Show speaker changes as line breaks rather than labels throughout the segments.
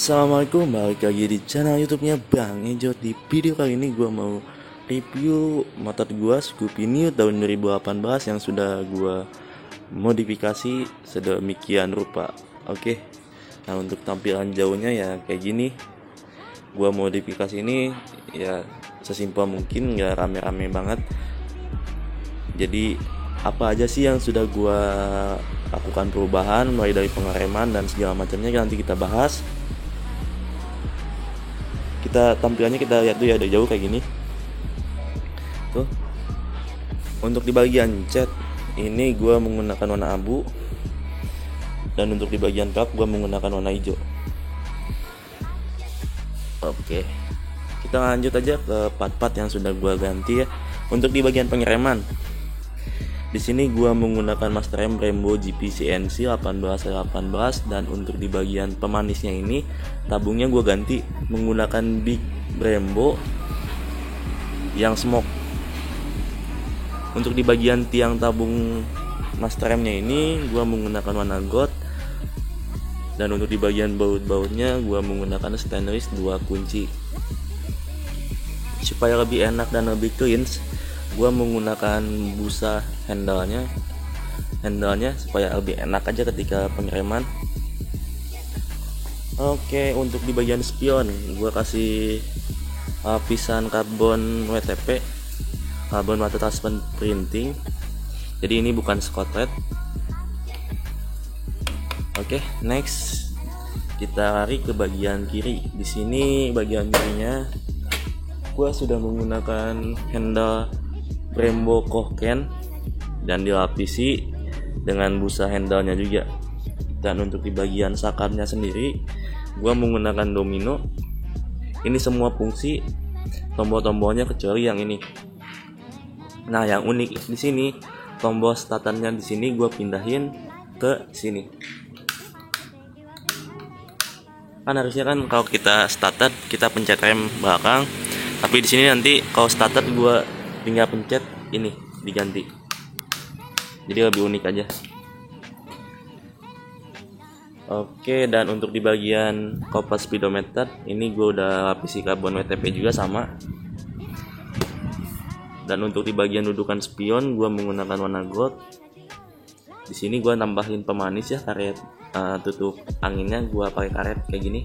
Assalamualaikum, balik lagi di channel YouTube-nya Bang Ejot. Di video kali ini gue mau review motor gue Scoopy New tahun 2018 yang sudah gue modifikasi sedemikian rupa. Oke, nah untuk tampilan jauhnya ya kayak gini. Gue modifikasi ini ya sesimpel mungkin, gak rame-rame banget. Jadi apa aja sih yang sudah gue lakukan perubahan mulai dari pengereman dan segala macamnya nanti kita bahas. Kita tampilannya kita lihat dulu ya dari jauh kayak gini tuh. Untuk di bagian cat ini gue menggunakan warna abu, dan untuk di bagian kap gue menggunakan warna hijau. Oke, kita lanjut aja ke part-part yang sudah gue ganti ya. Untuk di bagian pengereman, di sini gua menggunakan master rem Brembo GP CNC 1818, dan untuk di bagian pemanisnya ini tabungnya gua ganti menggunakan Big Brembo yang smoke. Untuk di bagian tiang tabung master remnya ini gua menggunakan warna gold, dan untuk di bagian baut-bautnya gua menggunakan stainless 2 kunci. Supaya lebih enak dan lebih clean, gua menggunakan busa handle-nya supaya lebih enak aja ketika pengereman. Oke, untuk di bagian spion gua kasih lapisan karbon WTP, carbon water transparent printing. Jadi ini bukan Scotland. Oke, next kita lari ke bagian kiri. Di sini bagian kirinya gua sudah menggunakan handle Brembo Kohken dan dilapisi dengan busa handle-nya juga. Dan untuk di bagian sakarnya sendiri gua menggunakan domino. Ini semua fungsi tombol-tombolnya kecuali yang ini. Nah, yang unik di sini tombol starternya di sini gua pindahin ke sini. Kan harusnya kan kalau kita starter kita pencet rem belakang, tapi di sini nanti kalau starter gua tinggal pencet ini diganti, jadi lebih unik aja. Oke, dan untuk di bagian kompas speedometer ini gue udah lapisi karbon WTP juga sama. Dan untuk di bagian dudukan spion gue menggunakan warna gold. Di sini gue nambahin pemanis ya, karet tutup anginnya gue pakai karet kayak gini.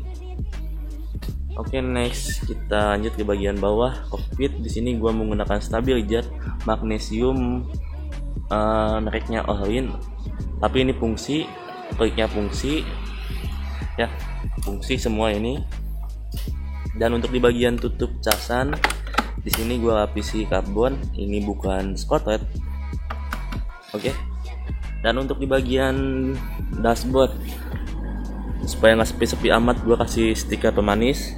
Oke, next kita lanjut ke bagian bawah cockpit. Di sini gua menggunakan stabilizer magnesium, mereknya Orlin. Tapi ini fungsi, kliknya fungsi ya, fungsi semua ini. Dan untuk di bagian tutup casan, di sini gua lapisi karbon. Ini bukan Scotland. Oke. Dan untuk di bagian dashboard, supaya nggak sepi-sepi amat, gua kasih stiker pemanis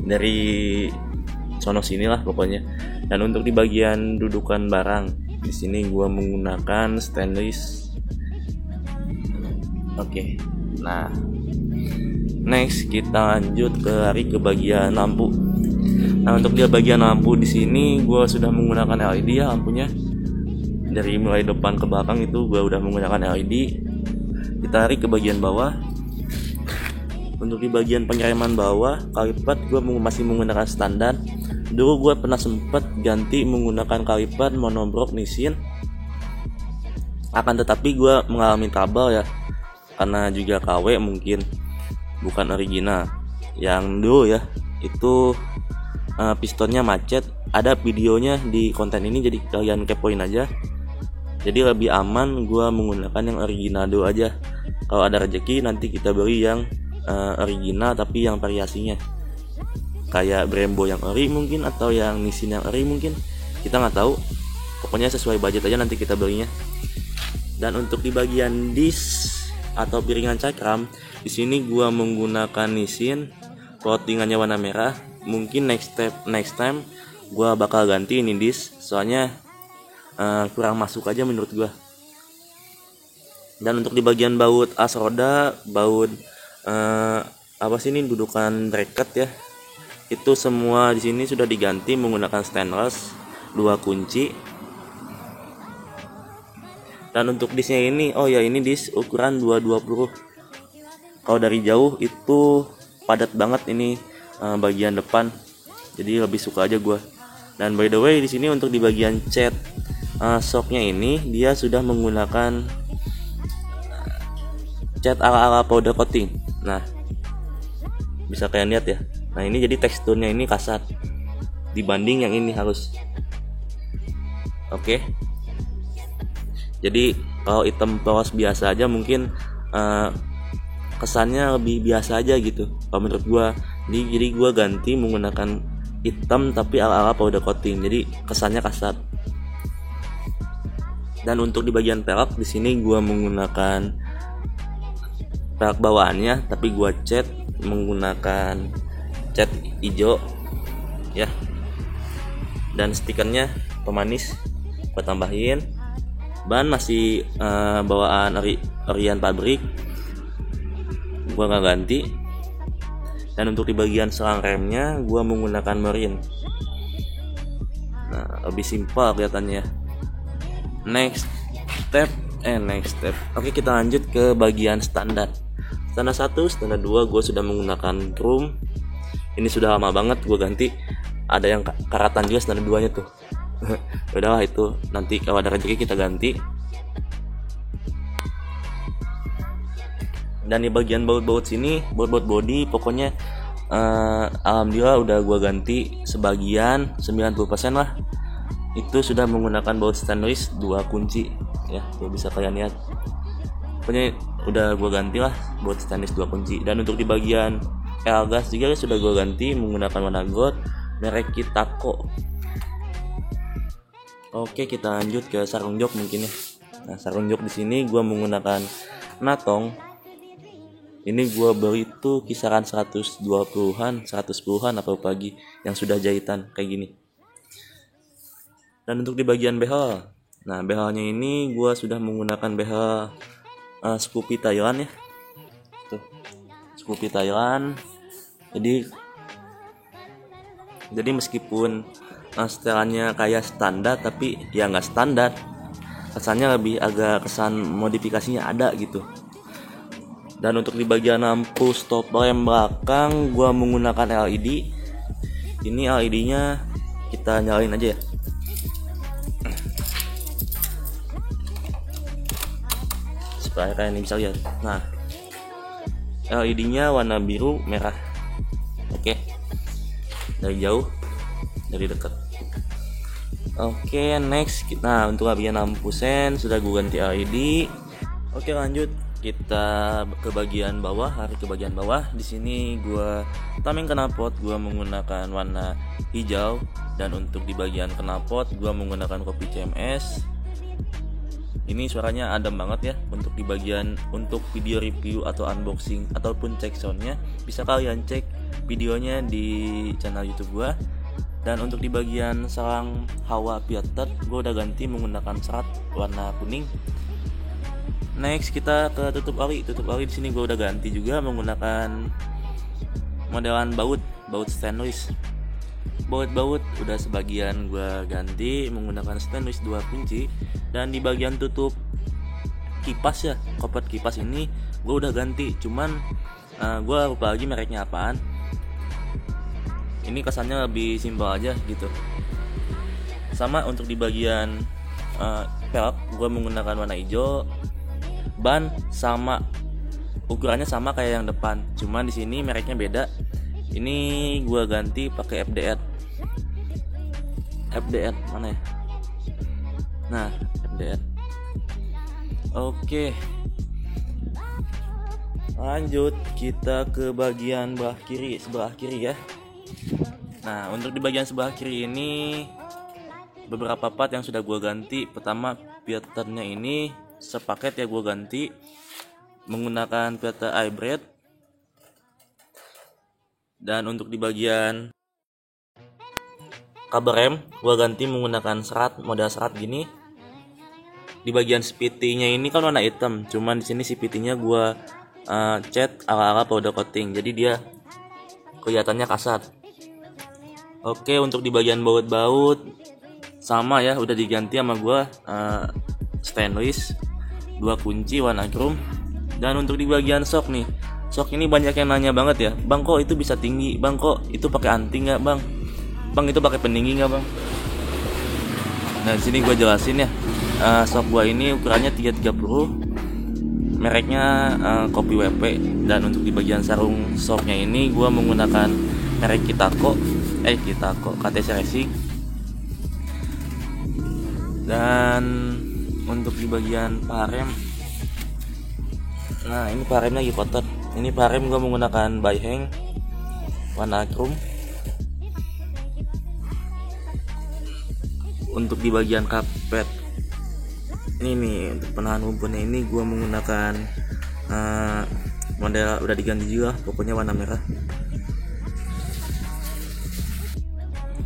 dari sono sini lah pokoknya. Dan untuk di bagian dudukan barang, di sini gua menggunakan stainless. Oke. Nah, next kita lanjut ke bagian lampu. Nah, untuk di bagian lampu di sini gua sudah menggunakan LED ya lampunya. Dari mulai depan ke belakang itu gua udah menggunakan LED. Kita tarik ke bagian bawah. Untuk di bagian pengereman bawah, kaliper gue masih menggunakan standar. Dulu gue pernah sempat ganti menggunakan kaliper monoblock Nissin. Akan tetapi gue mengalami trouble ya, karena juga KW mungkin, bukan original. Yang dulu ya, itu pistonnya macet. Ada videonya di konten ini, jadi kalian kepoin aja. Jadi lebih aman gue menggunakan yang original dulu aja. Kalau ada rezeki nanti kita beli yang original tapi yang variasinya kayak Brembo yang ori mungkin, atau yang Nissin yang ori mungkin, kita nggak tahu. Pokoknya sesuai budget aja nanti kita belinya. Dan untuk di bagian disk atau piringan cakram, di sini gua menggunakan Nissin, coatingannya warna merah. Mungkin next time gua bakal ganti ini disk, soalnya kurang masuk aja menurut gua. Dan untuk di bagian baut as roda, baut apa sih ini, dudukan bracket ya, itu semua di sini sudah diganti menggunakan stainless 2 kunci. Dan untuk disknya ini, oh ya, ini disk ukuran 220. Kalau dari jauh itu padat banget ini bagian depan, jadi lebih suka aja gue. Dan by the way di sini untuk di bagian cat shocknya ini dia sudah menggunakan cat ala-ala powder coating. Nah, bisa kalian lihat ya. Nah, ini jadi teksturnya ini kasar dibanding yang ini halus. Oke. Jadi kalau hitam polos biasa aja mungkin kesannya lebih biasa aja gitu kalau menurut gua. Jadi gua ganti menggunakan hitam tapi ala-ala powder coating. Jadi kesannya kasar. Dan untuk di bagian pelek di sini gua menggunakan pelek bawaannya tapi gua cat menggunakan cat hijau ya. Dan stikernya pemanis gua tambahin. Ban masih bawaan Orion pabrik, gua nggak ganti. Dan untuk di bagian selang remnya gua menggunakan Marine. Nah, lebih simpel kelihatannya. Next step. Oke, kita lanjut ke bagian standar. Standar 1, standar 2 gue sudah menggunakan chrome. Ini sudah lama banget gue ganti. Ada yang karatan juga standar 2 nya tuh. Udahlah itu nanti kalau ada rezeki kita ganti. Dan di bagian baut-baut sini, baut-baut body pokoknya alhamdulillah udah gue ganti sebagian 90% lah. Itu sudah menggunakan baut stainless 2 kunci ya, bisa kalian lihat. Pokoknya udah gue ganti lah buat stainless 2 kunci. Dan untuk di bagian gas juga sudah gue ganti menggunakan warna gold merek Kitako. Oke, kita lanjut ke sarung jok mungkin ya. Nah, sarung jok di sini gue menggunakan Natong. Ini gue beli tuh kisaran 120-an, 110-an apa pagi yang sudah jahitan kayak gini. Dan untuk di bagian behel, nah behelnya ini gue sudah menggunakan behel Scoopy Thailand ya, tuh Scoopy Thailand. Jadi meskipun setelannya kayak standar tapi ya nggak standar, kesannya lebih agak kesan modifikasinya ada gitu. Dan untuk di bagian lampu stop lamp belakang gue menggunakan LED. Ini LED-nya kita nyalain aja ya. Supaya kalian bisa lihat. Nah, LED-nya warna biru merah. Oke. Dari jauh, dari dekat. Oke, next. Nah, untuk bagian lampu sen sudah gue ganti LED. Oke, lanjut. Kita ke bagian bawah, ke bagian bawah. Di sini gue tameng knalpot gue menggunakan warna hijau. Dan untuk di bagian knalpot gue menggunakan kopi CMS. Ini suaranya adem banget ya. Untuk di bagian untuk video review atau unboxing ataupun cek soundnya bisa kalian cek videonya di channel YouTube gue. Dan untuk di bagian selang hawa filter gue udah ganti menggunakan serat warna kuning. Next kita ke tutup oli. Tutup oli di sini gue udah ganti juga menggunakan modelan baut stainless. Baut udah sebagian gue ganti menggunakan stainless 2 kunci. Dan di bagian tutup kipas ya, koper kipas ini gue udah ganti. Cuman gue lupa lagi mereknya apaan. Ini kesannya lebih simpel aja gitu. Sama untuk di bagian pelek gue menggunakan warna hijau. Ban sama, ukurannya sama kayak yang depan, cuman di sini mereknya beda. Ini gue ganti pakai FDR mana ya? Nah, FDR. Oke, lanjut kita ke bagian sebelah kiri ya. Nah, untuk di bagian sebelah kiri ini beberapa part yang sudah gue ganti. Pertama, filternya ini sepaket ya gue ganti menggunakan filter hybrid. Dan untuk di bagian kabel rem gue ganti menggunakan model serat gini. Di bagian CVT-nya ini kan warna hitam, cuman di sini CVT-nya gue cat ala-ala powder coating, jadi dia kelihatannya kasar. Oke, untuk di bagian baut sama ya, udah diganti sama gue stainless 2 kunci warna chrome. Dan untuk di bagian shock nih, Sok ini banyak yang nanya banget ya, bang kok itu bisa tinggi, bang kok itu pakai anti nggak bang, bang itu pakai pendingin nggak bang. Nah di sini gue jelasin ya. Sok gue ini ukurannya 330, mereknya Kopi WP, dan untuk di bagian sarung soknya ini gue menggunakan merek Kitako KTC Racing. Dan untuk di bagian parem, nah ini paremnya lagi kotor. Ini parem gue menggunakan Baiheng warna chrome. Untuk di bagian karpet ini nih, untuk penahan lumpurnya ini gue menggunakan model udah diganti juga, pokoknya warna merah.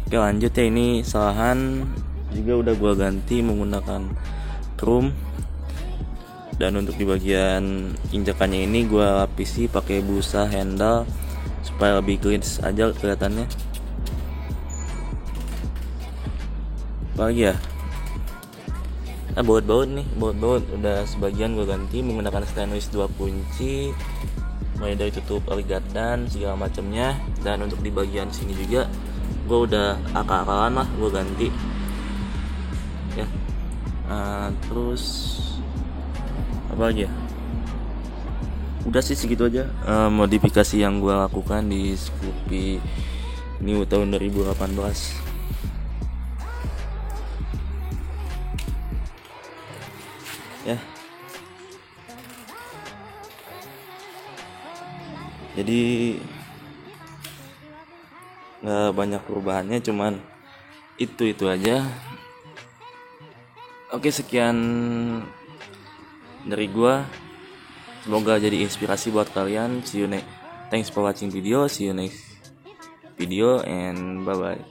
Oke lanjut ya, ini salahan juga udah gue ganti menggunakan chrome. Dan untuk di bagian injakannya ini gue lapisi pakai busa handle supaya lebih clean aja kelihatannya. Apalagi ya, baut udah sebagian gue ganti menggunakan stainless 2 kunci, mulai dari tutup aligat dan segala macamnya. Dan untuk di bagian sini juga gue udah akal-akalan lah gue ganti ya. Terus apa lagi ya, udah sih segitu aja modifikasi yang gue lakukan di Scoopy New tahun 2018 ya. Jadi nggak banyak perubahannya, cuman itu aja. Oke, sekian dari gua, semoga jadi inspirasi buat kalian. See you next. Thanks for watching video. See you next video and bye bye.